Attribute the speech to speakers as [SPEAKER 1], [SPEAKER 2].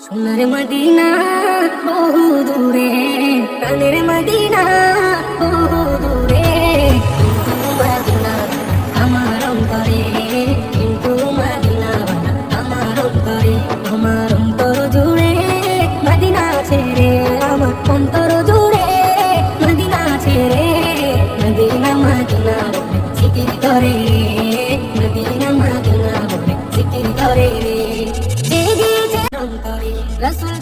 [SPEAKER 1] সোনার মদিনা বহু দূরে, প্রাণের মদিনা বহু দূরে, কিন্তু মদিনা আমার অন্তরে, কিন্তু মদিনা আমার অন্তরে, আমার অন্তর জুড়ে মদিনা ছেড়ে, আমার অন্তর জুড়ে মদিনা ছেড়ে, মদিনা মদিনা বলে জিকির করে, মদিনা মদিনা বলে জিকির করে, জেগে অন্তরে রসুল